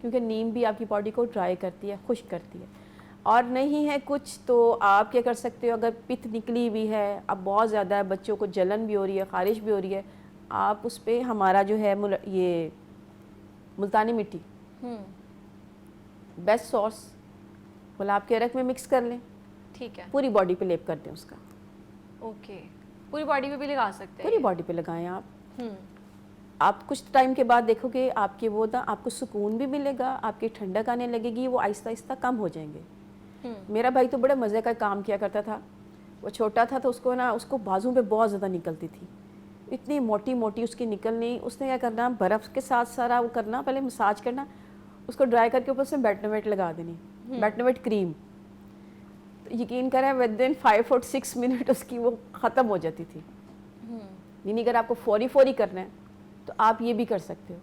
کیونکہ نیم بھی آپ کی باڈی کو ڈرائی کرتی ہے, خشک کرتی ہے. اور نہیں ہے کچھ تو آپ کیا کر سکتے ہو, اگر پت نکلی بھی ہے, اب بہت زیادہ ہے, بچوں کو جلن بھی ہو رہی ہے, خارش بھی ہو رہی ہے, آپ اس پہ ہمارا جو ہے یہ ملتانی مٹی بیسٹ سورس گلاب کے عرق میں مکس کر لیں, ٹھیک ہے, پوری باڈی پہ لیپ کر دیں اس کا. اوکے, پوری باڈی پہ بھی لگا سکتے ہیں, پوری باڈی پہ لگائیں آپ. آپ کچھ ٹائم کے بعد دیکھو گے آپ کے وہ آپ کو سکون بھی ملے گا, آپ کی ٹھنڈک آنے لگے گی, وہ آہستہ آہستہ کم ہو جائیں گے. میرا بھائی تو بڑے مزے کا کام کیا کرتا تھا, وہ چھوٹا تھا تو اس کو بازو پہ بہت زیادہ نکلتی تھی, اتنی موٹی موٹی اس کی نکلنی. اس نے کیا کرنا, برف کے ساتھ سارا وہ کرنا, پہلے مساج کرنا, اس کو ڈرائی کر کے اوپر سے بیٹنویٹ لگا دینی, بیٹنویٹ کریم. یقین کریں ود ان 5 اور 6 منٹ اس کی وہ ختم ہو جاتی تھی. یعنی اگر آپ کو فوری کرنا ہے تو آپ یہ بھی کر سکتے ہو.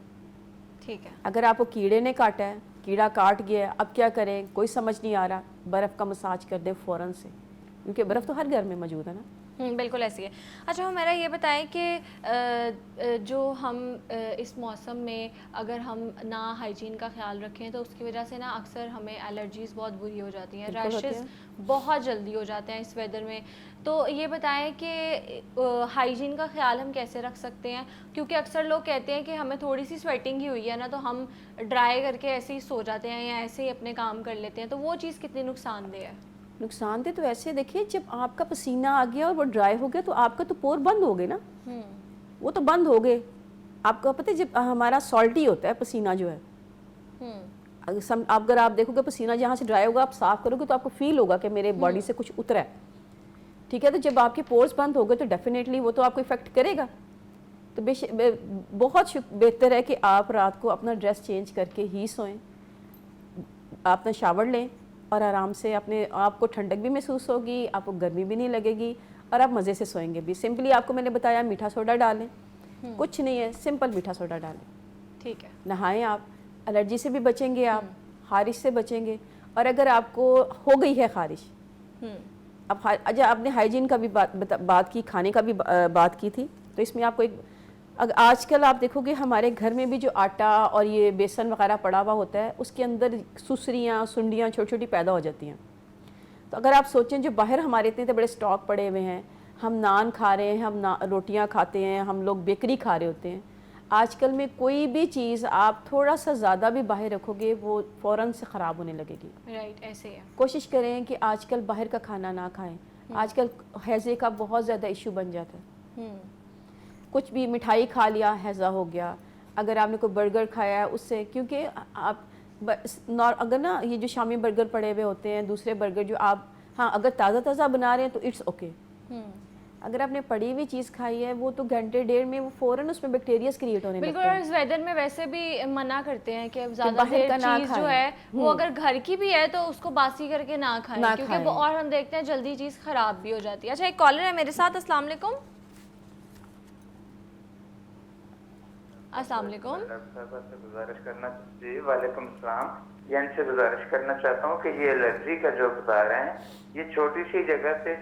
ٹھیک ہے, اگر آپ کو کیڑے نے کاٹا ہے, کیڑا کاٹ گیا, اب کیا کریں, کوئی سمجھ نہیں آ رہا, برف کا مساج کر دیں فوراً سے, کیونکہ برف تو ہر گھر میں موجود ہے نا. بالکل ایسی ہے. اچھا میرا یہ بتائیں کہ جو ہم اس موسم میں اگر ہم نہ ہائیجین کا خیال رکھیں تو اس کی وجہ سے نا اکثر ہمیں الرجیز بہت بری ہو جاتی ہیں, ریشز بہت جلدی ہو جاتے ہیں اس ویدر میں. تو یہ بتائیں کہ ہائیجین کا خیال ہم کیسے رکھ سکتے ہیں, کیونکہ اکثر لوگ کہتے ہیں کہ ہمیں تھوڑی سی سویٹنگ ہی ہوئی ہے نا تو ہم ڈرائی کر کے ایسے ہی سو جاتے ہیں یا ایسے ہی اپنے کام کر لیتے ہیں, تو وہ چیز کتنی نقصان دہ ہے؟ نقصان دہ تو ایسے دیکھیے, جب آپ کا پسینہ آ گیا اور وہ ڈرائی ہو گیا تو آپ کا تو پور بند ہو گئے نا, وہ تو بند ہو گئے. آپ کو پتہ ہے جب ہمارا سالٹی ہوتا ہے پسینہ جو ہے, اگر آپ دیکھو گے پسینہ جہاں سے ڈرائی ہوگا آپ صاف کرو گے تو آپ کو فیل ہوگا کہ میرے باڈی سے کچھ اترا ہے. ٹھیک ہے, تو جب آپ کے پورس بند ہو گئے تو ڈیفینیٹلی وہ تو آپ کو افیکٹ کرے گا. تو بہت بہتر ہے کہ آپ رات کو اپنا ڈریس چینج کر کے ہی سوئیں, اپنا شاور لیں اور آرام سے اپنے آپ کو ٹھنڈک بھی محسوس ہوگی, آپ کو گرمی بھی نہیں لگے گی اور آپ مزے سے سوئیں گے بھی. سمپلی آپ کو میں نے بتایا میٹھا سوڈا ڈالیں, کچھ نہیں ہے, سمپل میٹھا سوڈا ڈالیں, ٹھیک ہے, نہائیں, آپ الرجی سے بھی بچیں گے, آپ خارش سے بچیں گے. اور اگر آپ کو ہو گئی ہے خارش, اب اچھا آپ نے ہائیجین کا بھی بات کی, کھانے کا بھی بات کی تھی, تو اس میں آپ کو ایک آج کل آپ دیکھو گے ہمارے گھر میں بھی جو آٹا اور یہ بیسن وغیرہ پڑا ہوا ہوتا ہے اس کے اندر سسریاں سنڈیاں چھوٹی چھوٹی پیدا ہو جاتی ہیں. تو اگر آپ سوچیں جو باہر ہمارے اتنے بڑے اسٹاک پڑے ہوئے ہیں, ہم نان کھا رہے ہیں, ہم روٹیاں کھاتے ہیں, ہم لوگ بیکری کھا رہے ہوتے ہیں, آج کل میں کوئی بھی چیز آپ تھوڑا سا زیادہ بھی باہر رکھو گے وہ فوراً سے خراب ہونے لگے گی. رائٹ, ایسے ہے. کوشش کریں کہ آج کل باہر کا کھانا نہ کھائیں. آج کل ہیضے کا بہت زیادہ ایشو بن جاتا ہے. کچھ بھی مٹھائی کھا لیا ہیضہ ہو گیا, اگر آپ نے کوئی برگر کھایا ہے اس سے, کیونکہ آپ اگر نا یہ جو شامی برگر پڑے ہوئے ہوتے ہیں, دوسرے برگر جو آپ ہاں اگر تازہ بنا رہے ہیں تو اٹس اوکے. اگر آپ نے پڑی ہوئی چیز کھائی ہے وہ تو گھنٹے ڈیڑھ میں وہ فوراً اس میں بیکٹیریاز کریٹ ہونے لگتے ہیں. بالکل, اور اس ویدر میں ویسے بھی منع کرتے ہیں کہ زیادہ دیر چیز جو ہے وہ اگر گھر کی بھی ہے تو اس کو باسی کر کے نہ کھائیں, کیونکہ وہ اور ہم دیکھتے ہیں جلدی چیز خراب بھی ہو جاتی ہے. اچھا ایک کالر ہے میرے ساتھ, السلام علیکم. السلام علیکم. جی وعلیکم السلام. یہ ان سے گزارش کرنا چاہتا ہوں کہ یہ الرجی کا جو بتا رہے ہیں یہ چھوٹی سی جگہ سے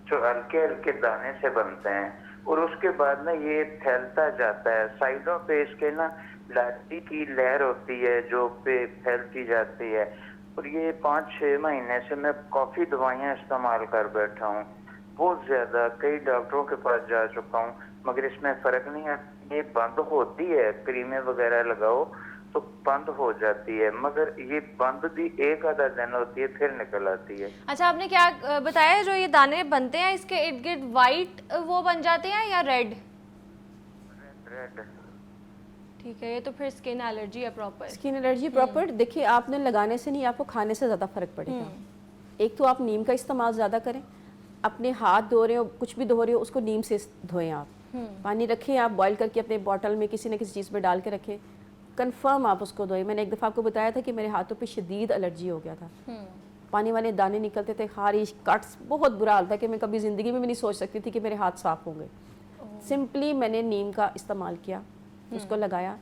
جو ہلکے ہلکے دانے سے بنتے ہیں اور اس کے بعد نا یہ پھیلتا جاتا ہے. سائڈوں پہ اس کے نا لاٹھی کی لہر ہوتی ہے جو پہ پھیلتی جاتی ہے, اور یہ 5-6 مہینے سے میں کافی دوائیاں استعمال کر بیٹھا ہوں, بہت زیادہ, کئی ڈاکٹروں کے پاس جا چکا ہوں مگر اس میں فرق نہیں ہے. یہ بند ہوتی ہے, کریمیں وغیرہ لگاؤ تو بند ہو جاتی ہے, مگر یہ بند بھی ایک آدھا دن ہوتی ہے پھر نکل آتی ہے. اچھا آپ نے کیا بتایا, جو یہ دانے بنتے ہیں اس کے ارد گرد وائٹ وہ بن جاتے ہیں یا ریڈ؟ ریڈ. ٹھیک ہے, یہ تو پھر اسکن الرجی ہے پراپر. Skin allergy proper. دیکھیے آپ نے لگانے سے نہیں, آپ کو کھانے سے زیادہ فرق پڑے گا. ایک تو آپ نیم کا استعمال زیادہ کریں, اپنے ہاتھ دھو رہے ہو کچھ بھی دھو رہے ہو اس کو نیم سے دھوئیں. آپ پانی رکھیں, آپ بوائل کر کے اپنے بوٹل میں کسی نہ کسی چیز پہ ڈال کے رکھیں, کنفرم آپ اس کو دھوئیں. میں نے ایک دفعہ آپ کو بتایا تھا کہ میرے ہاتھوں پہ شدید الرجی ہو گیا تھا, پانی والے دانے نکلتے تھے, خارش, کٹس, بہت برا حال تھا کہ میں کبھی زندگی میں بھی نہیں سوچ سکتی تھی کہ میرے ہاتھ صاف ہوں گے. سمپلی میں نے نیم کا استعمال کیا, اس کو لگایا.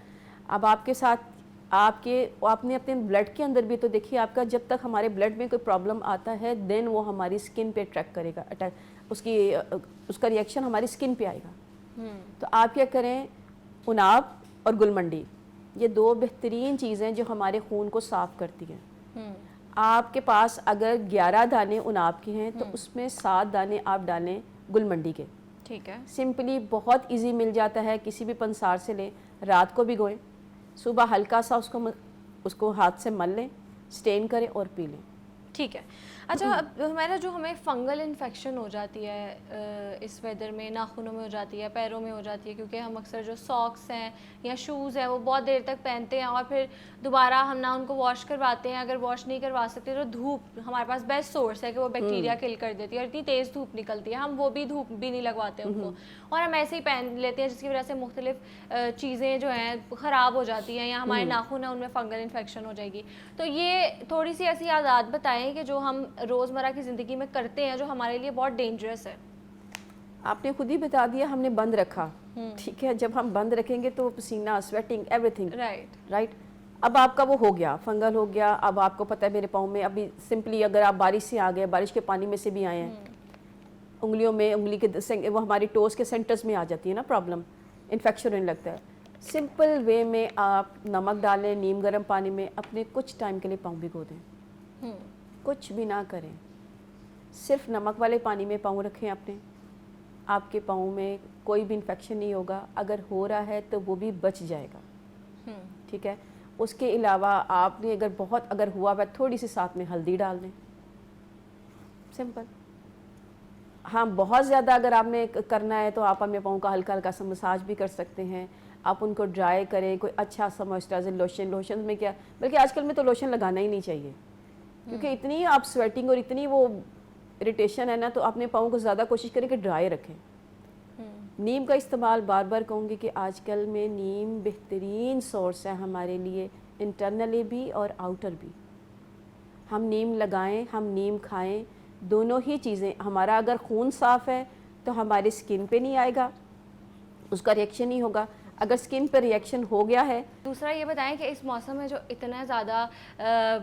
اب آپ کے ساتھ آپ نے اپنے بلڈ کے اندر بھی تو دیکھیے, آپ کا جب تک ہمارے بلڈ میں کوئی پرابلم آتا ہے دین وہ ہماری اسکن پہ اٹریکٹ کرے گا, اس کا ریئیکشن ہماری اسکن پہ آئے گا. تو آپ کیا کریں, اناب اور گلمنڈی یہ 2 بہترین چیزیں جو ہمارے خون کو صاف کرتی ہیں. آپ کے پاس اگر 11 دانے اناب کے ہیں تو اس میں 7 دانے آپ ڈالیں گل منڈی کے. ٹھیک ہے. سمپلی بہت ایزی مل جاتا ہے, کسی بھی پنسار سے لیں, رات کو بھگوئیں, صبح ہلکا سا اس کو ہاتھ سے مل لیں, سٹین کریں اور پی لیں. ٹھیک ہے. اچھا اب ہمارا جو ہمیں فنگل انفیکشن ہو جاتی ہے اس ویدر میں, ناخنوں میں ہو جاتی ہے, پیروں میں ہو جاتی ہے, کیونکہ ہم اکثر جو ساکس ہیں یا شوز ہیں وہ بہت دیر تک پہنتے ہیں اور پھر دوبارہ ہم نہ ان کو واش کرواتے ہیں. اگر واش نہیں کروا سکتے تو دھوپ ہمارے پاس بیسٹ سورس ہے کہ وہ بیکٹیریا کل کر دیتی ہے, اور اتنی تیز دھوپ نکلتی ہے, ہم وہ بھی دھوپ بھی نہیں لگواتے ان کو, اور ہم ایسے ہی پہن لیتے ہیں, جس کی وجہ سے مختلف چیزیں جو ہیں خراب ہو جاتی ہیں, یا ہمارے ناخن ہیں ان میں فنگل انفیکشن ہو جائے گی. تو یہ تھوڑی سی ایسی عادات بتائیں کہ جو ہم روزمرہ کی زندگی میں کرتے ہیں جو ہمارے لیے بہت ڈینجرس ہے. آپ نے خود ہی بتا دیا, ہم نے بند رکھا. ٹھیک ہے, جب ہم بند رکھیں گے تو پسینہ, سویٹنگ, ایوری تھنگ, رائٹ. اب آپ کا وہ ہو گیا, فنگل ہو گیا. اب آپ کو پتہ ہے میرے پاؤں میں ابھی سمپلی اگر آپ بارش سے آ گئے, بارش کے پانی میں سے بھی آئے ہیں, انگلیوں میں, انگلی کے وہ ہماری ٹوز کے سینٹرز میں آ جاتی ہے نا پرابلم, انفیکشن ہونے لگتا ہے. سمپل وے میں آپ نمک ڈالیں نیم گرم پانی میں, اپنے کچھ ٹائم کے لیے پاؤں بھگو دیں, کچھ بھی نہ کریں, صرف نمک والے پانی میں پاؤں رکھیں اپنے. آپ کے پاؤں میں کوئی بھی انفیکشن نہیں ہوگا, اگر ہو رہا ہے تو وہ بھی بچ جائے گا. ٹھیک ہے. اس کے علاوہ آپ نے اگر ہوا ہے تھوڑی سی ساتھ میں ہلدی ڈال دیں, سمپل. ہاں بہت زیادہ اگر آپ نے کرنا ہے تو آپ اپنے پاؤں کا ہلکا ہلکا سا مساج بھی کر سکتے ہیں. آپ ان کو ڈرائی کریں, کوئی اچھا سا موئسچرائزر لوشن میں کیا, بلکہ آج کل میں تو لوشن لگانا ہی نہیں چاہیے, کیونکہ اتنی آپ سویٹنگ اور اتنی وہ اریٹیشن ہے نا, تو اپنے پاؤں کو زیادہ کوشش کریں کہ ڈرائی رکھیں. نیم کا استعمال بار بار کہوں گی کہ آج کل میں نیم بہترین سورس ہے ہمارے لیے, انٹرنلی بھی اور آؤٹر بھی. ہم نیم لگائیں, ہم نیم کھائیں, دونوں ہی چیزیں. ہمارا اگر خون صاف ہے تو ہماری سکن پہ نہیں آئے گا, اس کا ریئیکشن نہیں ہوگا. اگر سکن پہ ریئیکشن ہو گیا ہے. دوسرا یہ بتائیں کہ اس موسم میں جو اتنا زیادہ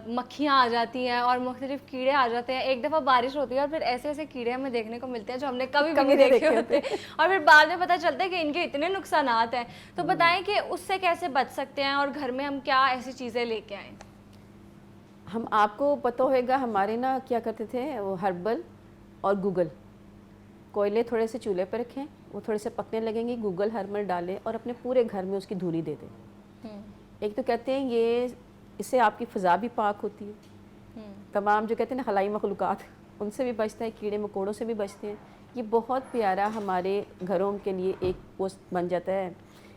مکھیاں آ جاتی ہیں اور مختلف کیڑے آ جاتے ہیں, ایک دفعہ بارش ہوتی ہے اور پھر ایسے ایسے کیڑے ہمیں دیکھنے کو ملتے ہیں جو ہم نے کبھی بھی نہیں دیکھے ہوتے, اور پھر بعد میں پتہ چلتا ہے کہ ان کے اتنے نقصانات ہیں. تو بتائیں کہ اس سے کیسے بچ سکتے ہیں, اور گھر میں ہم کیا ایسی چیزیں لے کے آئیں. ہم, آپ کو پتہ ہوئے گا ہمارے نا کیا کرتے تھے, وہ ہربل اور گوگل, کوئلے تھوڑے سے چولہے پہ رکھیں, وہ تھوڑے سے پکنے لگیں گے, گوگل ہربل ڈالیں اور اپنے پورے گھر میں اس کی دھولی دے دیں. ایک تو کہتے ہیں یہ اس سے آپ کی فضا بھی پاک ہوتی ہے, تمام جو کہتے ہیں نا خلائی مخلوقات ان سے بھی بچتا ہے, کیڑے مکوڑوں سے بھی بچتے ہیں. یہ بہت پیارا ہمارے گھروں کے لیے ایک پوسٹ بن جاتا ہے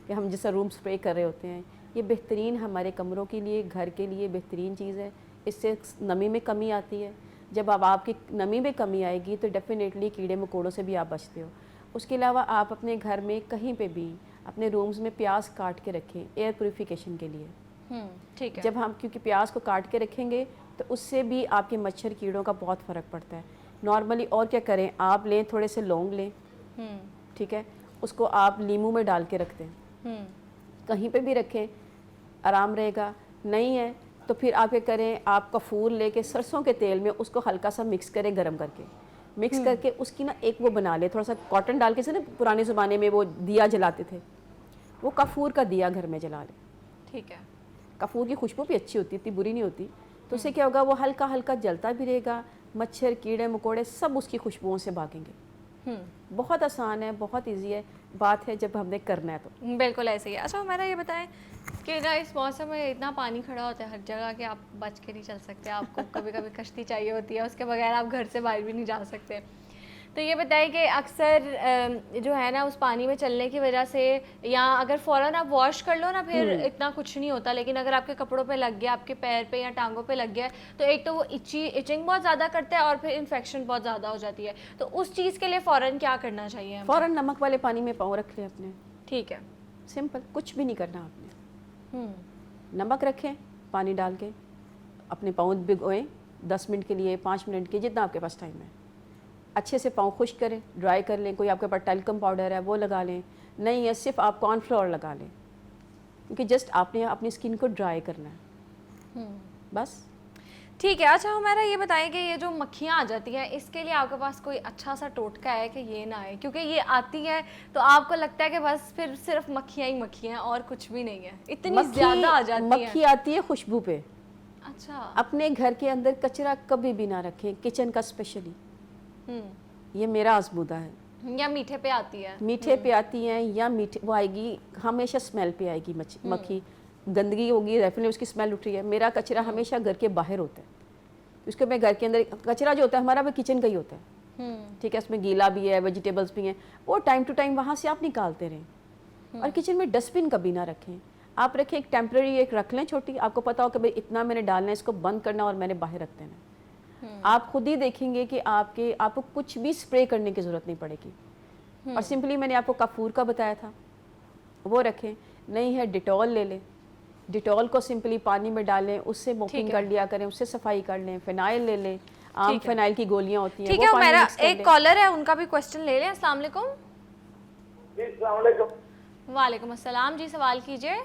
کہ ہم جیسا روم سپرے کر رہے ہوتے ہیں. یہ بہترین ہمارے کمروں کے لیے, گھر کے لیے بہترین چیز ہے. اس سے نمی میں کمی آتی ہے. جب اب آپ کی نمی میں کمی آئے گی تو ڈیفینیٹلی کیڑے مکوڑوں سے بھی آپ بچتے ہو. اس کے علاوہ آپ اپنے گھر میں کہیں پہ بھی اپنے رومز میں پیاز کاٹ کے رکھیں ایئر پیوریفیکیشن کے لیے. ٹھیک ہے. جب ہم, کیونکہ پیاز کو کاٹ کے رکھیں گے تو اس سے بھی آپ کے مچھر کیڑوں کا بہت فرق پڑتا ہے. نارملی اور کیا کریں, آپ لیں تھوڑے سے لونگ لیں, ٹھیک ہے, اس کو آپ لیمو میں ڈال کے رکھ دیں, کہیں پہ بھی رکھیں, آرام رہے گا. نہیں ہے تو پھر آپ کیا کریں, آپ کافور لے کے سرسوں کے تیل میں اس کو ہلکا سا مکس کریں, گرم کر کے مکس کر کے اس کی نا ایک وہ بنا لے, تھوڑا سا کاٹن ڈال کے سے نا, پرانے زمانے میں وہ دیا جلاتے تھے, وہ کافور کا دیا گھر میں جلا لیں. ٹھیک ہے. کافور کی خوشبو بھی اچھی ہوتی ہے, اتنی بری نہیں ہوتی. تو اس سے کیا ہوگا, وہ ہلکا ہلکا جلتا بھی رہے گا, مچھر کیڑے مکوڑے سب اس کی خوشبوؤں سے بھاگیں گے. بہت آسان ہے, بہت ایزی ہے, بات ہے جب ہم نے کرنا ہے تو. بالکل ایسے ہی ہے. اچھا ہمارا یہ بتائیں کہ نا اس موسم میں اتنا پانی کھڑا ہوتا ہے ہر جگہ کہ آپ بچ کے نہیں چل سکتے, آپ کو کبھی کبھی کشتی چاہیے ہوتی ہے, اس کے بغیر آپ گھر سے باہر بھی نہیں جا سکتے. تو یہ بتائیں کہ اکثر جو ہے نا اس پانی میں چلنے کی وجہ سے, یا اگر فوراً آپ واش کر لو نا پھر اتنا کچھ نہیں ہوتا, لیکن اگر آپ کے کپڑوں پہ لگ گیا, آپ کے پیر پہ یا ٹانگوں پہ لگ گیا, تو ایک تو وہ ایچنگ بہت زیادہ کرتا ہے اور پھر انفیکشن بہت زیادہ ہو جاتی ہے. تو اس چیز کے لیے فوراً کیا کرنا چاہیے؟ فوراً نمک والے پانی میں پاؤں رکھ لیں اپنے. ٹھیک ہے. سمپل, کچھ بھی نہیں کرنا آپ نے. نمک رکھیں, پانی ڈال کے اپنے پاؤں بھگوئیں 10 منٹ کے لیے, 5 منٹ کے, جتنا آپ کے پاس ٹائم ہے. اچھے سے پاؤں خشک کریں, ڈرائی کر لیں. کوئی آپ کے پاس ٹیلکم پاؤڈر ہے وہ لگا لیں, نہیں ہے صرف آپ کارن فلور لگا لیں, کیونکہ جسٹ آپ نے اپنی اسکن کو ڈرائی کرنا ہے بس. ٹھیک ہے. اچھا ہمارا یہ بتائیں کہ یہ جو مکھیاں آ جاتی ہیں اس کے لیے آپ کے پاس کوئی اچھا سا ٹوٹکا ہے کہ یہ نہ آئے؟ کیونکہ یہ آتی ہے تو آپ کو لگتا ہے کہ بس پھر صرف مکھیاں ہی مکھیاں ہیں اور کچھ بھی نہیں ہے, اتنی زیادہ آ جاتی ہیں. مکھی آتی ہے خوشبو پہ. اچھا. اپنے گھر کے اندر کچرا کبھی بھی نہ رکھیں, کچن کا اسپیشلی. یہ میرا آزمودہ ہے. یا میٹھے پہ آتی ہے, میٹھے پہ آتی ہیں یا میٹھے وہ آئے گی ہمیشہ اسمیل پہ آئے گی مکھی. گندگی ہوگی ڈیفینیٹلی اس کی اسمیل اٹھ رہی ہے. میرا کچرا ہمیشہ گھر کے باہر ہوتا ہے, اس کو میں گھر کے اندر کچرا جو ہوتا ہے ہمارا وہ کچن کا ہی ہوتا ہے. ٹھیک ہے, اس میں گیلا بھی ہے, ویجیٹیبلس بھی ہیں, وہ ٹائم ٹو ٹائم وہاں سے آپ نکالتے رہیں. اور کچن میں ڈسٹ بن کبھی نہ رکھیں. آپ رکھیں ایک ٹیمپرری ایک رکھ لیں چھوٹی, آپ کو پتا ہو کہ بھائی اتنا میں نے ڈالنا ہے, اس کو بند کرنا اور میں نے باہر رکھ دینا. آپ خود ہی دیکھیں گے کہ آپ کو کچھ بھی اسپرے کرنے کی ضرورت نہیں پڑے گی. اور سمپلی میں نے آپ کو کافور کا بتایا تھا, وہ رکھیں. نہیں ہے ڈیٹول لے لیں, ڈیٹول کو سمپلی پانی میں ڈالیں, اس سے موپنگ کر لیا کریں, اس سے صفائی کر لیں. فینائل لے لیں, عام فینائل کی گولیاں ہوتی ہیں. ٹھیک ہے, میرا ایک کالر ہے, ان کا بھی کوشچن لے لیں. السلام علیکم. جی السلام علیکم. وعلیکم السلام. جی سوال کیجیے.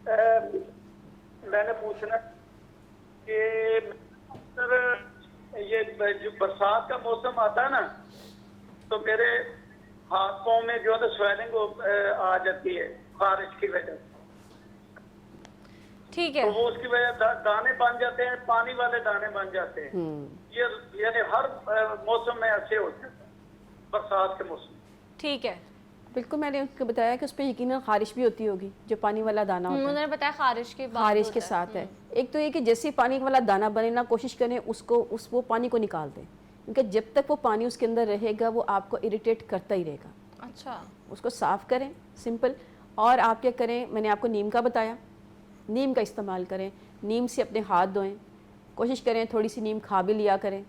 میں نے پوچھنا کہ سر یہ جو برسات کا موسم آتا ہے نا تو میرے ہاتھوں میں جو ہے سویلنگ آ جاتی ہے بارش کی وجہ سے. ٹھیک ہے, تو وہ اس کی وجہ دانے بن جاتے ہیں, پانی والے دانے بن جاتے ہیں. یہ یعنی ہر موسم میں ایسے ہوتے ہیں برسات کے موسم. ٹھیک ہے, بالکل. میں نے ان کو بتایا کہ اس پہ یقیناً خارش بھی ہوتی ہوگی, جو پانی والا دانہ ہوتا ہے. انہوں نے بتایا خارش کے بعد خارش کے ساتھ ہے. ایک تو یہ کہ جیسے پانی والا دانہ بنے نا, کوشش کریں وہ پانی کو نکال دیں, کیونکہ جب تک وہ پانی اس کے اندر رہے گا وہ آپ کو اریٹیٹ کرتا ہی رہے گا. اچھا, اس کو صاف کریں سمپل. اور آپ کیا کریں, میں نے آپ کو نیم کا بتایا, نیم کا استعمال کریں. نیم سے اپنے ہاتھ دھوئیں, کوشش کریں تھوڑی سی نیم کھا بھی لیا کریں.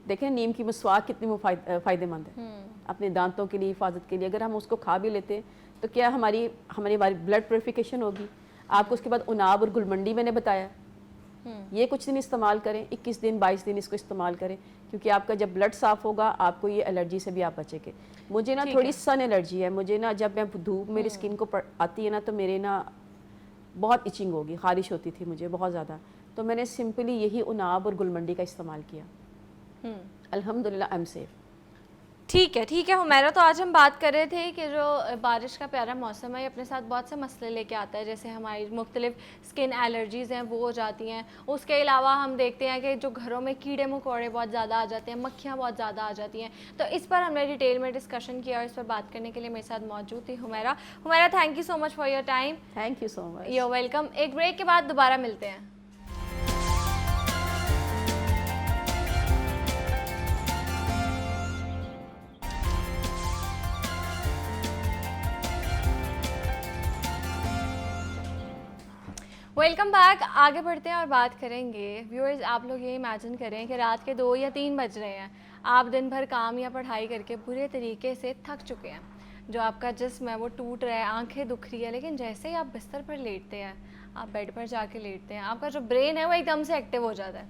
دیکھیں نیم کی مسواک کتنی فائدہ مند ہے اپنے دانتوں کے لیے, حفاظت کے لیے. اگر ہم اس کو کھا بھی لیتے تو کیا ہماری بلڈ پیوریفیکیشن ہوگی. آپ کو اس کے بعد اناب اور گلمنڈی میں نے بتایا, یہ کچھ دن استعمال کریں, 21 دن 22 دن اس کو استعمال کریں, کیونکہ آپ کا جب بلڈ صاف ہوگا آپ کو یہ الرجی سے بھی آپ بچیں گے. مجھے نا تھوڑی سن الرجی ہے, مجھے نا جب میں دھوپ میری اسکن کو آتی ہے نا تو میرے نا بہت ایچنگ ہوگی, خارش ہوتی تھی مجھے بہت زیادہ. تو میں نے سمپلی یہی اناب اور گلمنڈی کا استعمال کیا. الحمدللہ آئی ایم سیف. ٹھیک ہے حمیرہ. تو آج ہم بات کر رہے تھے کہ جو بارش کا پیارا موسم ہے یہ اپنے ساتھ بہت سے مسئلے لے کے آتا ہے, جیسے ہماری مختلف اسکن الرجیز ہیں وہ ہو جاتی ہیں. اس کے علاوہ ہم دیکھتے ہیں کہ جو گھروں میں کیڑے مکوڑے بہت زیادہ آ جاتے ہیں, مکھیاں بہت زیادہ آ جاتی ہیں. تو اس پر ہم نے ڈیٹیل میں ڈسکشن کیا اور اس پر بات کرنے کے لیے میرے ساتھ موجود تھی Humaira. Humaira thank you so much for your time. Thank you so much. You welcome. ایک بریک کے بعد دوبارہ ملتے ہیں. Welcome back. آگے بڑھتے ہیں اور بات کریں گے. ویورز آپ لوگ یہ امیجن کریں کہ رات کے 2 یا 3 بج رہے ہیں, آپ دن بھر کام یا پڑھائی کر کے برے طریقے سے تھک چکے ہیں, جو آپ کا جسم ہے وہ ٹوٹ رہا ہے, آنکھیں دکھ رہی ہے, لیکن جیسے ہی آپ بستر پر لیٹتے ہیں, آپ بیڈ پر جا کے لیٹتے ہیں, آپ کا جو برین ہے وہ ایک دم سے ایکٹیو ہو جاتا ہے.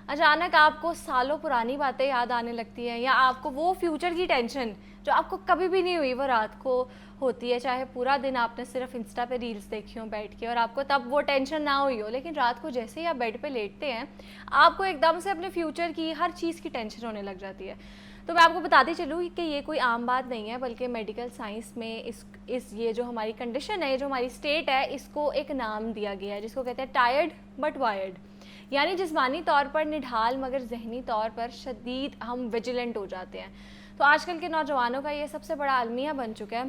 اچانک آپ کو سالوں پرانی باتیں یاد آنے لگتی ہیں, یا آپ کو وہ فیوچر کی ٹینشن جو آپ کو کبھی بھی نہیں ہوئی وہ رات کو ہوتی ہے. چاہے پورا دن آپ نے صرف انسٹا پہ ریلز دیکھی ہوں بیٹھ کے اور آپ کو تب وہ ٹینشن نہ ہوئی ہو, لیکن رات کو جیسے ہی آپ بیڈ پہ لیٹتے ہیں آپ کو ایک دم سے اپنے فیوچر کی ہر چیز کی ٹینشن ہونے لگ جاتی ہے. تو میں آپ کو بتاتی چلوں کہ یہ کوئی عام بات نہیں ہے, بلکہ میڈیکل سائنس میں یہ جو ہماری کنڈیشن ہے, یہ جو ہماری اسٹیٹ ہے, اس کو ایک نام دیا گیا ہے جس کو کہتے ہیں ٹائرڈ بٹ وائرڈ. یعنی جسمانی طور پر نڈھال مگر ذہنی طور پر شدید ہم ویجیلنٹ ہو جاتے ہیں. تو آج کل کے نوجوانوں کا یہ سب سے بڑا المیہ بن چکا ہے.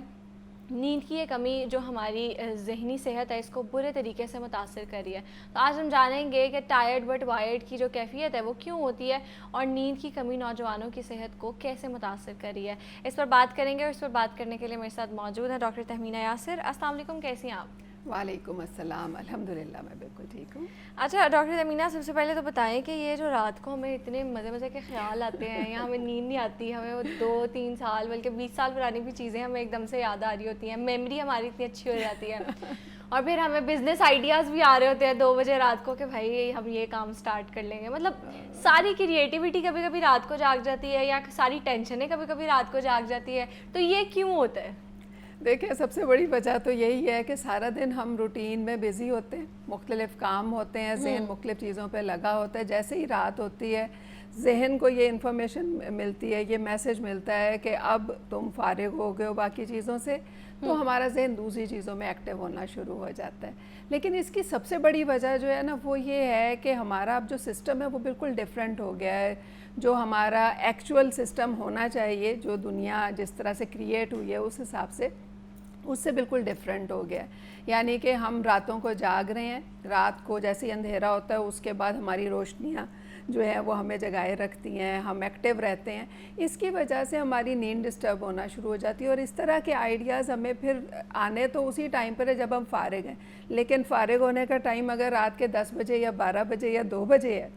نیند کی یہ کمی جو ہماری ذہنی صحت ہے اس کو برے طریقے سے متاثر کر رہی ہے. تو آج ہم جانیں گے کہ ٹائرڈ بٹ وائرڈ کی جو کیفیت ہے وہ کیوں ہوتی ہے, اور نیند کی کمی نوجوانوں کی صحت کو کیسے متاثر کر رہی ہے. اس پر بات کریں گے, اور اس پر بات کرنے کے لیے میرے ساتھ موجود ہیں ڈاکٹر تہمینہ یاسر. السلام علیکم, کیسی ہیں آپ؟ وعلیکم السلام. الحمدللہ میں بالکل ٹھیک ہوں. اچھا ڈاکٹر تہمینہ, سب سے پہلے تو بتائیں کہ یہ جو رات کو ہمیں اتنے مزے کے خیال آتے ہیں یا ہمیں نیند نہیں آتی, ہمیں وہ 2-3 سال بلکہ 20 سال پرانی بھی چیزیں ہمیں ایک دم سے یاد آ رہی ہوتی ہیں, میموری ہماری اتنی اچھی ہو جاتی ہے, اور پھر ہمیں بزنس آئیڈیاز بھی آ رہے ہوتے ہیں 2 بجے رات کو کہ بھائی ہم یہ کام سٹارٹ کر لیں گے. مطلب ساری کریٹیوٹی کبھی کبھی رات کو جاگ جاتی ہے, یا ساری ٹینشنیں کبھی کبھی رات کو جاگ جاتی ہے. تو یہ کیوں ہوتا ہے؟ دیکھیں سب سے بڑی وجہ تو یہی ہے کہ سارا دن ہم روٹین میں بزی ہوتے ہیں, مختلف کام ہوتے ہیں, ذہن مختلف چیزوں پہ لگا ہوتا ہے. جیسے ہی رات ہوتی ہے ذہن کو یہ انفارمیشن ملتی ہے, یہ میسج ملتا ہے کہ اب تم فارغ ہو گئے ہو باقی چیزوں سے, تو ہمارا ذہن دوسری چیزوں میں ایکٹیو ہونا شروع ہو جاتا ہے. لیکن اس کی سب سے بڑی وجہ جو ہے نا وہ یہ ہے کہ ہمارا اب جو سسٹم ہے وہ بالکل ڈیفرنٹ ہو گیا ہے. جو ہمارا ایکچول سسٹم ہونا چاہیے, جو دنیا جس طرح سے کریٹ ہوئی ہے اس حساب سے, اس سے بالکل ڈیفرنٹ ہو گیا ہے. یعنی کہ ہم راتوں کو جاگ رہے ہیں, رات کو جیسے ہی اندھیرا ہوتا ہے اس کے بعد ہماری روشنیاں جو ہے وہ ہمیں جگائے رکھتی ہیں, ہم ایکٹیو رہتے ہیں. اس کی وجہ سے ہماری نیند ڈسٹرب ہونا شروع ہو جاتی ہے, اور اس طرح کے آئیڈیاز ہمیں پھر آنے تو اسی ٹائم پر ہے جب ہم فارغ ہیں, لیکن فارغ ہونے کا ٹائم اگر رات کے 10 بجے یا 12 بجے یا 2 بجے ہے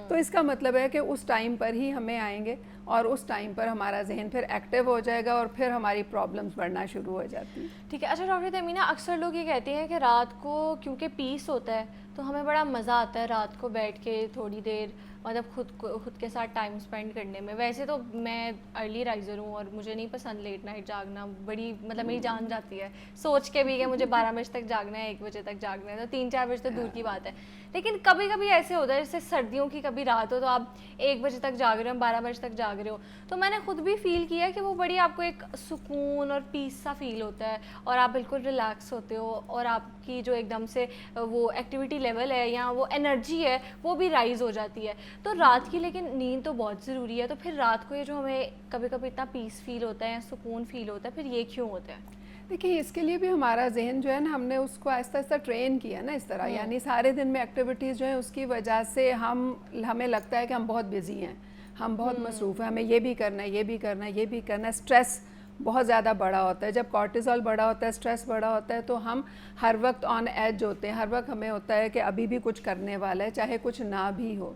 تو اس کا مطلب ہے کہ اس ٹائم پر ہی ہمیں آئیں گے, اور اس ٹائم پر ہمارا ذہن پھر ایکٹیو ہو جائے گا, اور پھر ہماری پرابلمس بڑھنا شروع ہو جاتی ہیں. ٹھیک ہے. اچھا ڈاکٹر تہمینہ, اکثر لوگ یہ کہتے ہیں کہ رات کو کیونکہ پیس ہوتا ہے تو ہمیں بڑا مزہ آتا ہے رات کو بیٹھ کے تھوڑی دیر مطلب خود کے ساتھ ٹائم اسپینڈ کرنے میں. ویسے تو میں ارلی رائزر ہوں اور مجھے نہیں پسند لیٹ نائٹ جاگنا, بڑی مطلب میری جان جاتی ہے سوچ کے بھی کہ مجھے 12 بجے تک جاگنا ہے, 1 بجے تک جاگنا ہے, تو 3-4 بجے تو دور کی بات ہے. لیکن کبھی کبھی ایسے ہوتا ہے جیسے سردیوں کی کبھی رات ہو تو آپ 1 بجے تک جاگ رہے ہو, 12 بجے تک جاگ رہے ہو, تو میں نے خود بھی فیل کیا کہ وہ بڑی آپ کو ایک سکون اور پیس سا فیل ہوتا ہے, اور آپ بالکل ریلیکس ہوتے ہو, اور آپ کی جو ایک دم سے وہ ایکٹیویٹی لیول ہے یا وہ انرجی ہے وہ بھی رائز ہو جاتی ہے. تو رات کی لیکن نیند تو بہت ضروری ہے, تو پھر رات کو یہ جو ہمیں کبھی کبھی اتنا پیس فیل ہوتا ہے یا سکون فیل ہوتا ہے, پھر یہ کیوں ہوتا ہے؟ دیکھیں اس کے لیے بھی ہمارا ذہن جو ہے نا, ہم نے اس کو آہستہ آہستہ ٹرین کیا نا اس طرح, یعنی سارے دن میں ایکٹیویٹیز جو ہیں اس کی وجہ سے ہمیں لگتا ہے کہ ہم بہت بزی ہیں, ہم بہت مصروف ہیں, ہمیں یہ بھی کرنا ہے, یہ بھی کرنا ہے, یہ بھی کرنا ہے. اسٹریس بہت زیادہ بڑا ہوتا ہے, جب کارٹیزول بڑا ہوتا ہے, اسٹریس بڑا ہوتا ہے, تو ہم ہر وقت آن ایج ہوتے ہیں, ہر وقت ہمیں ہوتا ہے کہ ابھی بھی کچھ کرنے والا ہے چاہے کچھ نہ بھی ہو.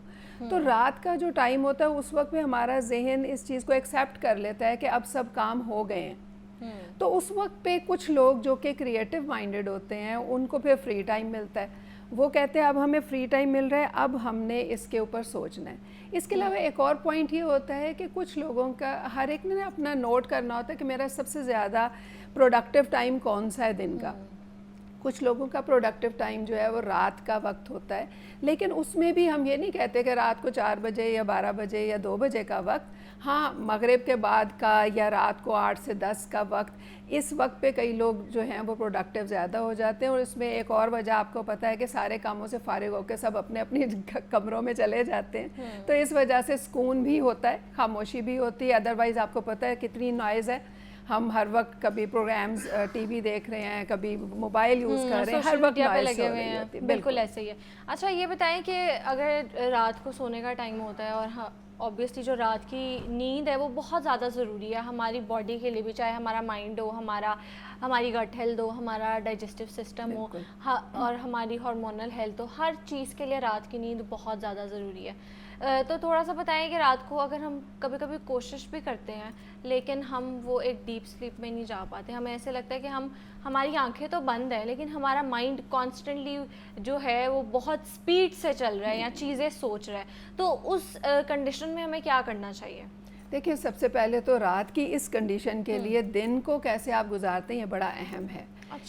تو رات کا جو ٹائم ہوتا ہے اس وقت بھی ہمارا ذہن اس چیز کو ایکسیپٹ کر لیتا ہے کہ اب سب کام ہو گئے ہیں. تو اس وقت پہ کچھ لوگ جو کہ کریٹو مائنڈڈ ہوتے ہیں ان کو پھر فری ٹائم ملتا ہے, وہ کہتے ہیں اب ہمیں فری ٹائم مل رہا ہے, اب ہم نے اس کے اوپر سوچنا ہے. اس کے علاوہ ایک اور پوائنٹ یہ ہوتا ہے کہ کچھ لوگوں کا, ہر ایک نے اپنا نوٹ کرنا ہوتا ہے کہ میرا سب سے زیادہ پروڈکٹیو ٹائم کون سا ہے دن کا. کچھ لوگوں کا پروڈکٹیو ٹائم جو ہے وہ رات کا وقت ہوتا ہے, لیکن اس میں بھی ہم یہ نہیں کہتے کہ رات کو 4 بجے یا 12 بجے یا 2 بجے کا وقت. ہاں مغرب کے بعد کا یا رات کو 8 سے 10 کا وقت, اس وقت پہ کئی لوگ جو ہیں وہ پروڈکٹیو زیادہ ہو جاتے ہیں. اور اس میں ایک اور وجہ آپ کو پتہ ہے کہ سارے کاموں سے فارغ ہو کے سب اپنے اپنی کمروں میں چلے جاتے ہیں, تو اس وجہ سے سکون بھی ہوتا ہے, خاموشی بھی ہوتی ہے. ادروائز آپ کو پتہ ہے کتنی نوائز ہے, ہم ہر وقت کبھی پروگرامز ٹی وی دیکھ رہے ہیں, کبھی موبائل یوز کر رہے ہیں, ہر وقت نوائز لگے ہوئے ہیں. بالکل ایسے ہی ہے. اچھا یہ بتائیں کہ اگر رات کو سونے کا ٹائم ہوتا ہے, اور اوبیسلی جو رات کی نیند ہے وہ بہت زیادہ ضروری ہے ہماری باڈی کے لیے بھی, چاہے ہمارا مائنڈ ہو, ہماری گٹ ہیلتھ ہو, ہمارا ڈائجسٹیو سسٹم ہو, اور ہماری ہارمونل ہیلتھ ہو, ہر چیز کے لیے رات کی نیند بہت زیادہ ضروری ہے. تو تھوڑا سا بتائیں کہ رات کو اگر ہم کبھی کبھی کوشش بھی کرتے ہیں لیکن ہم وہ ایک ڈیپ سلیپ میں نہیں جا پاتے, ہمیں ایسے لگتا ہے کہ ہماری آنکھیں تو بند ہیں لیکن ہمارا مائنڈ کانسٹنٹلی جو ہے وہ بہت سپیڈ سے چل رہا ہے یا چیزیں سوچ رہا ہے, تو اس کنڈیشن میں ہمیں کیا کرنا چاہیے؟ دیکھیں سب سے پہلے تو رات کی اس کنڈیشن کے لیے دن کو کیسے آپ گزارتے ہیں یہ بڑا اہم ہے.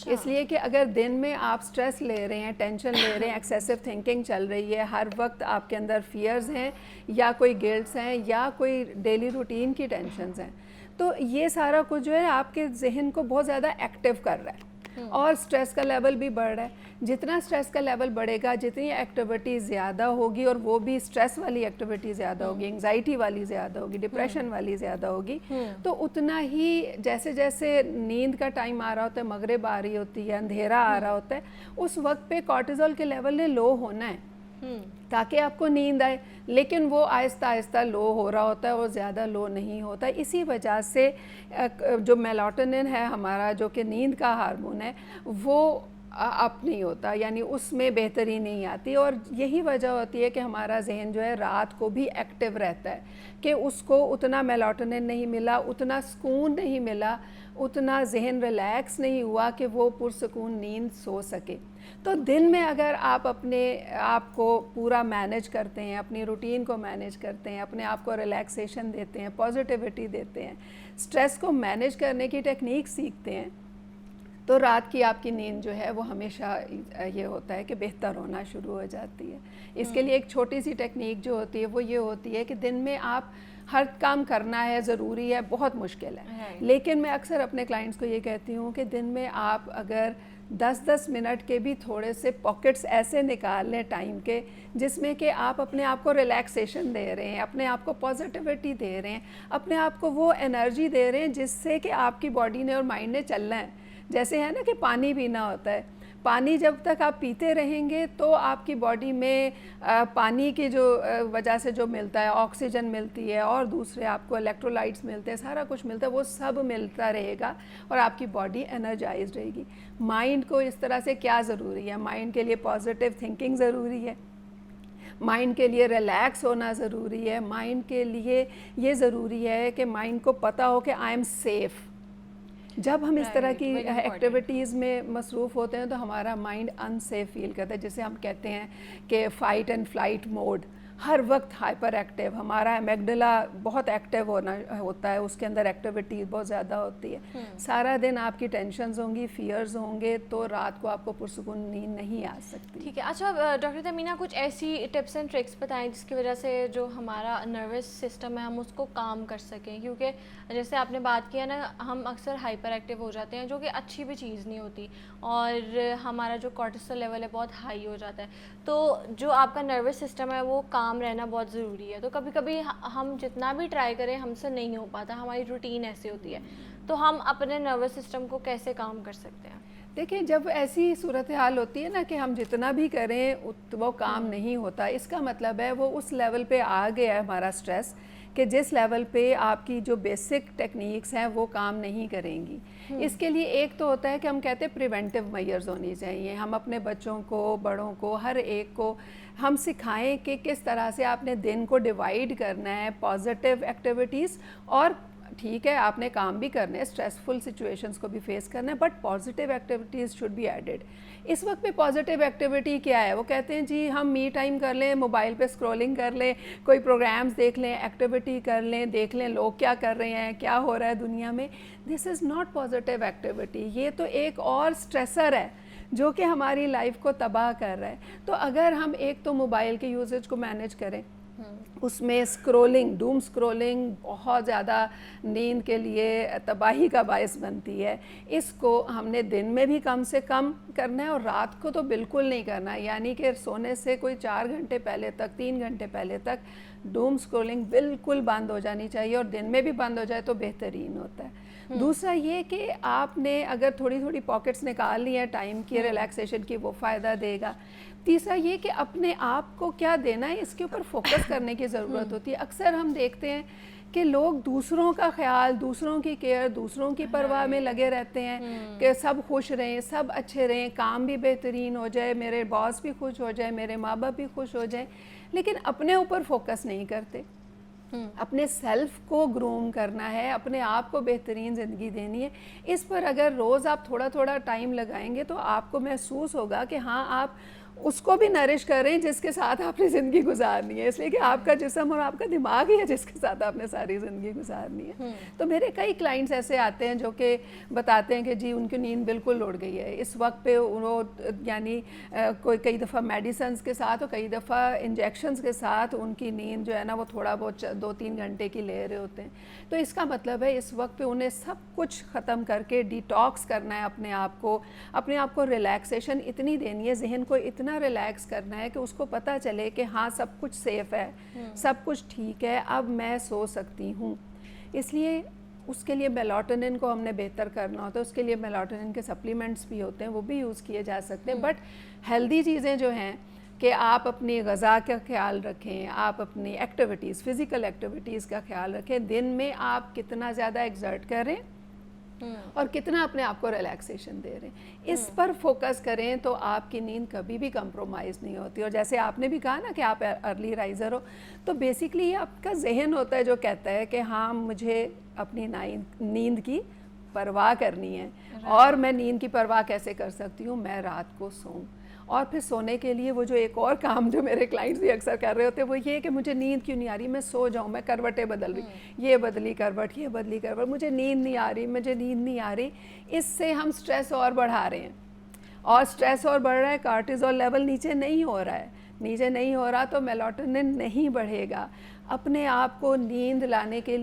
اس لیے کہ اگر دن میں آپ سٹریس لے رہے ہیں, ٹینشن لے رہے ہیں, ایکسیسو تھنکنگ چل رہی ہے, ہر وقت آپ کے اندر فیئرز ہیں یا کوئی گلٹس ہیں یا کوئی ڈیلی روٹین کی ٹینشنز ہیں, تو یہ سارا کچھ جو ہے آپ کے ذہن کو بہت زیادہ ایکٹیو کر رہا ہے اور سٹریس کا لیول بھی بڑھ رہا ہے. جتنا سٹریس کا لیول بڑھے گا, جتنی ایکٹیویٹی زیادہ ہوگی, اور وہ بھی سٹریس والی ایکٹیویٹی زیادہ ہوگی, انگزائٹی والی زیادہ ہوگی, ڈپریشن والی زیادہ ہوگی, تو اتنا ہی جیسے جیسے نیند کا ٹائم آ رہا ہوتا ہے, مغرب آ رہی ہوتی ہے, اندھیرا آ رہا ہوتا ہے, اس وقت پہ کارٹیزول کے لیول نے لو ہونا ہے تاکہ آپ کو نیند آئے, لیکن وہ آہستہ آہستہ لو ہو رہا ہوتا ہے اور زیادہ لو نہیں ہوتا. اسی وجہ سے جو میلاٹونن ہے ہمارا, جو کہ نیند کا ہارمون ہے, وہ اپ نہیں ہوتا, یعنی اس میں بہتری نہیں آتی. اور یہی وجہ ہوتی ہے کہ ہمارا ذہن جو ہے رات کو بھی ایکٹیو رہتا ہے کہ اس کو اتنا میلاٹونن نہیں ملا, اتنا سکون نہیں ملا, اتنا ذہن ریلیکس نہیں ہوا کہ وہ پرسکون نیند سو سکے. تو دن میں اگر آپ اپنے آپ کو پورا مینیج کرتے ہیں, اپنی روٹین کو مینیج کرتے ہیں, اپنے آپ کو ریلیکسیشن دیتے ہیں, پازیٹیوٹی دیتے ہیں, سٹریس کو مینیج کرنے کی ٹیکنیک سیکھتے ہیں, تو رات کی آپ کی نیند جو ہے وہ ہمیشہ یہ ہوتا ہے کہ بہتر ہونا شروع ہو جاتی ہے. اس کے لیے ایک چھوٹی سی ٹیکنیک جو ہوتی ہے وہ یہ ہوتی ہے کہ دن میں آپ ہر کام کرنا ہے, ضروری ہے, بہت مشکل ہے, لیکن میں اکثر اپنے کلائنٹس کو یہ کہتی ہوں کہ دن میں آپ اگر 10-10 منٹ کے بھی تھوڑے سے پاکٹس ایسے نکال لیں ٹائم کے, جس میں کہ آپ اپنے آپ کو ریلیکسیشن دے رہے ہیں, اپنے آپ کو پازیٹیوٹی دے رہے ہیں, اپنے آپ کو وہ انرجی دے رہے ہیں جس سے کہ آپ کی باڈی نے اور مائنڈ نے چلنا ہے. جیسے ہے نا کہ پانی پینا ہوتا ہے, پانی جب تک آپ پیتے رہیں گے تو آپ کی باڈی میں پانی کی جو وجہ سے جو ملتا ہے, آکسیجن ملتی ہے اور دوسرے آپ کو الیکٹرولائٹس ملتے ہیں, سارا کچھ ملتا ہے, وہ سب ملتا رہے گا اور آپ کی باڈی انرجائز رہے گی. مائنڈ کو اس طرح سے کیا ضروری ہے؟ مائنڈ کے لیے پازیٹیو تھنکنگ ضروری ہے, مائنڈ کے لیے ریلیکس ہونا ضروری ہے, مائنڈ کے لیے یہ ضروری ہے کہ مائنڈ کو پتہ ہو کہ آئی ایم سیف. جب ہم اس طرح کی ایکٹیویٹیز میں مصروف ہوتے ہیں تو ہمارا مائنڈ ان سیف فیل کرتا ہے, جسے ہم کہتے ہیں کہ فائٹ اینڈ فلائٹ موڈ, ہر وقت ہائپر ایکٹیو. ہمارا ایمیگڈلا بہت ایکٹیو ہوتا ہے, اس کے اندر ایکٹیویٹی بہت زیادہ ہوتی ہے. سارا دن آپ کی ٹینشنز ہوں گی, فیئرز ہوں گے, تو رات کو آپ کو پرسکون نیند نہیں آ سکتی. ٹھیک ہے. اچھا ڈاکٹر تمینہ, کچھ ایسی ٹپس اینڈ ٹرکس بتائیں جس کی وجہ سے جو ہمارا نروس سسٹم ہے ہم اس کو کام کر سکیں, کیونکہ جیسے آپ نے بات کیا نا, ہم اکثر ہائپر ایکٹیو ہو جاتے ہیں, جو کہ اچھی بھی چیز نہیں ہوتی, اور ہمارا جو کورٹیسول لیول ہے بہت ہائی ہو جاتا ہے. تو جو آپ کا نروس سسٹم ہے وہ کام رہنا بہت ضروری ہے. تو کبھی کبھی ہم جتنا بھی ٹرائی کریں ہم سے نہیں ہو پاتا, ہماری روٹین ایسی ہوتی ہے, تو ہم اپنے نروس سسٹم کو کیسے کام کر سکتے ہیں؟ دیکھیں, جب ایسی صورتحال ہوتی ہے نا کہ ہم جتنا بھی کریں وہ کام نہیں ہوتا, اس کا مطلب ہے وہ اس لیول پہ آ گیا ہے ہمارا سٹریس کہ جس لیول پہ آپ کی جو بیسک ٹیکنیکس ہیں وہ کام نہیں کریں گی. اس کے لیے ایک تو ہوتا ہے کہ ہم کہتے ہیں پریونٹیو میئرز ہونی چاہیے. ہم اپنے بچوں کو, بڑوں کو, ہر ایک کو ہم سکھائیں کہ کس طرح سے آپ نے دن کو ڈیوائیڈ کرنا ہے, پازیٹیو ایکٹیویٹیز, اور ٹھیک ہے آپ نے کام بھی کرنے, اسٹریسفل سچویشنز کو بھی فیس کرنا ہے, but positive activities should be added. اس وقت میں پازیٹیو ایکٹیویٹی کیا ہے؟ وہ کہتے ہیں جی ہم می ٹائم کر لیں, موبائل پہ اسکرولنگ کر لیں, کوئی پروگرامز دیکھ لیں, ایکٹیویٹی کر لیں, دیکھ لیں لوگ کیا کر رہے ہیں, کیا ہو رہا ہے دنیا میں. دس از ناٹ پازیٹیو ایکٹیویٹی, یہ تو ایک اور اسٹریسر ہے جو کہ ہماری لائف کو تباہ کر رہا ہے. تو اگر ہم ایک تو موبائل کے یوزیج کو مینیج کریں, اس میں اسکرولنگ, ڈوم اسکرولنگ بہت زیادہ نیند کے لیے تباہی کا باعث بنتی ہے, اس کو ہم نے دن میں بھی کم سے کم کرنا ہے اور رات کو تو بالکل نہیں کرنا ہے. یعنی کہ سونے سے کوئی 4 گھنٹے پہلے تک, 3 گھنٹے پہلے تک ڈوم اسکرولنگ بالکل بند ہو جانی چاہیے, اور دن میں بھی بند ہو جائے تو بہترین ہوتا ہے. دوسرا یہ کہ آپ نے اگر تھوڑی تھوڑی پاکٹس نکال لی ہیں ٹائم کی, ریلیکسیشن کی, وہ فائدہ دے گا. تیسرا یہ کہ اپنے آپ کو کیا دینا ہے اس کے اوپر فوکس کرنے کی ضرورت ہوتی ہے. اکثر ہم دیکھتے ہیں کہ لوگ دوسروں کا خیال, دوسروں کی کیئر, دوسروں کی پرواہ میں لگے رہتے ہیں کہ سب خوش رہیں, سب اچھے رہیں, کام بھی بہترین ہو جائے, میرے باس بھی خوش ہو جائے, میرے ماں باپ بھی خوش ہو جائیں, لیکن اپنے اوپر فوکس نہیں کرتے. اپنے سیلف کو گروم کرنا ہے, اپنے آپ کو بہترین زندگی دینی ہے. اس پر اگر روز آپ تھوڑا تھوڑا ٹائم لگائیں گے تو آپ کو محسوس ہوگا کہ ہاں آپ اس کو بھی نرش کر رہے ہیں جس کے ساتھ آپ نے زندگی گزارنی ہے, اس لیے کہ آپ کا جسم اور آپ کا دماغ ہی ہے جس کے ساتھ آپ نے ساری زندگی گزارنی ہے. تو میرے کئی کلائنٹس ایسے آتے ہیں جو کہ بتاتے ہیں کہ جی ان کی نیند بالکل اڑ گئی ہے اس وقت پہ. وہ یعنی کوئی کئی دفعہ میڈیسنز کے ساتھ اور کئی دفعہ انجیکشنز کے ساتھ ان کی نیند جو ہے نا وہ تھوڑا بہت 2-3 گھنٹے کی لے رہے ہوتے ہیں. تو اس کا مطلب ہے اس وقت پہ انہیں سب کچھ ختم کر کے ڈیٹاکس کرنا ہے اپنے آپ کو ریلیکسیشن اتنی دینی ہے, ذہن کو اتنا ریلیکس کرنا ہے کہ اس کو پتہ چلے کہ ہاں سب کچھ سیف ہے, سب کچھ ٹھیک ہے, اب میں سو سکتی ہوں. اس لیے اس کے لیے میلاٹونن کو ہم نے بہتر کرنا ہوتا ہے, اس کے لیے میلاٹونن کے سپلیمنٹس بھی ہوتے ہیں, وہ بھی یوز کیے جا سکتے ہیں. بٹ ہیلدی چیزیں جو ہیں کہ آپ اپنی غذا کا خیال رکھیں, آپ اپنی ایکٹیویٹیز, فزیکل ایکٹیویٹیز کا خیال رکھیں, دن میں آپ کتنا زیادہ ایگزرٹ کریں اور کتنا اپنے آپ کو ریلیکسیشن دے رہے ہیں, اس پر فوکس کریں تو آپ کی نیند کبھی بھی کمپرومائز نہیں ہوتی. اور جیسے آپ نے بھی کہا نا کہ آپ ارلی رائزر ہو, تو بیسکلی یہ آپ کا ذہن ہوتا ہے جو کہتا ہے کہ ہاں مجھے اپنی نیند کی پرواہ کرنی ہے. اور میں نیند کی پرواہ کیسے کر سکتی ہوں؟ میں رات کو سوؤں. اور پھر سونے کے لیے وہ جو ایک اور کام جو میرے کلائنٹس بھی اکثر کر رہے ہوتے ہیں وہ یہ ہے کہ مجھے نیند کیوں نہیں آ رہی, میں سو جاؤں, میں کروٹیں بدل رہی, یہ بدلی کروٹ, یہ بدلی کروٹ, مجھے نیند نہیں آ رہی, مجھے نیند نہیں آ رہی. اس سے ہم سٹریس اور بڑھا رہے ہیں, اور سٹریس اور بڑھ رہا ہے, کارٹیزول لیول نیچے نہیں ہو رہا ہے, نیچے نہیں ہو رہا تو میلاٹونن نہیں بڑھے گا. اپنے آپ کو نیند لانے کے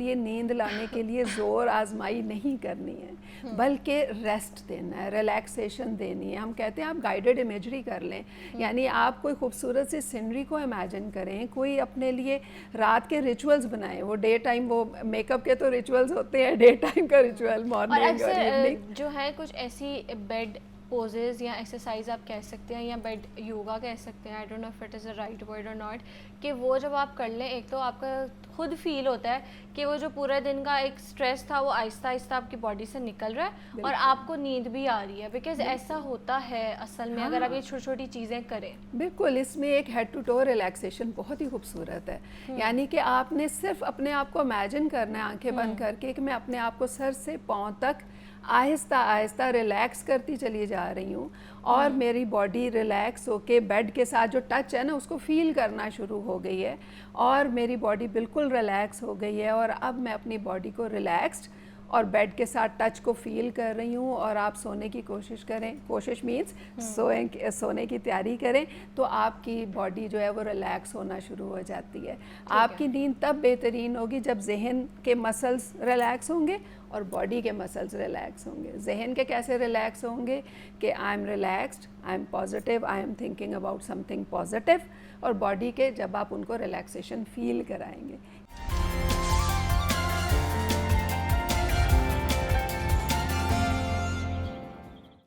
لیے زور آزمائی نہیں کرنی ہے, بلکہ ریسٹ دینا ہے, ریلیکسیشن دینی ہے. ہم کہتے ہیں آپ گائیڈڈ امیجری کر لیں, یعنی آپ کوئی خوبصورت سی سینری کو امیجن کریں, کوئی اپنے لیے رات کے ریچولز بنائیں. وہ ڈے ٹائم وہ میک اپ کے تو ریچولز ہوتے ہیں, ڈے ٹائم کا ریچول مارننگ اور ایوننگ. جو ہے کچھ ایسی بیڈ پوزز یا ایکسرسائز آپ کہہ سکتے ہیں یا بیڈ یوگا کہہ سکتے ہیں, I don't know if it is a right word or not, کہ وہ جب آپ کر لیں ایک تو آپ کا خود فیل ہوتا ہے کہ وہ جو پورے دن کا ایک سٹریس تھا وہ آہستہ آہستہ آپ کی باڈی سے نکل رہا ہے اور آپ کو نیند بھی آ رہی ہے, بیکاز ایسا ہوتا ہے اصل میں اگر آپ یہ چھوٹی چھوٹی چیزیں کریں. بالکل, اس میں ایک ہیڈ ٹو ٹو ریلیکسیشن بہت ہی خوبصورت ہے. یعنی کہ آپ نے صرف اپنے آپ کو امیجن کرنا ہے آنکھیں بند کر کے کہ میں اپنے آپ کو سر سے پاؤں تک آہستہ آہستہ ریلیکس کرتی چلی جا رہی ہوں, اور میری باڈی ریلیکس ہو کے بیڈ کے ساتھ جو ٹچ ہے نا اس کو فیل کرنا شروع ہو گئی ہے, اور میری باڈی بالکل ریلیکس ہو گئی ہے, اور اب میں اپنی باڈی کو ریلیکسڈ اور بیڈ کے ساتھ ٹچ کو فیل کر رہی ہوں. اور آپ سونے کی کوشش کریں, کوشش مینس سونے کی تیاری کریں, تو آپ کی باڈی جو ہے وہ ریلیکس ہونا شروع ہو جاتی ہے. آپ کی نیند تب بہترین ہوگی جب ذہن کے مسلز ریلیکس ہوں گے اور باڈی کے مسلز ریلیکس ہوں گے. ذہن کے کیسے ریلیکس ہوں گے کہ I am relaxed, I am positive, I am thinking about some thing positive, اور باڈی کے جب آپ ان کو ریلیکسیشن فیل کرائیں گے.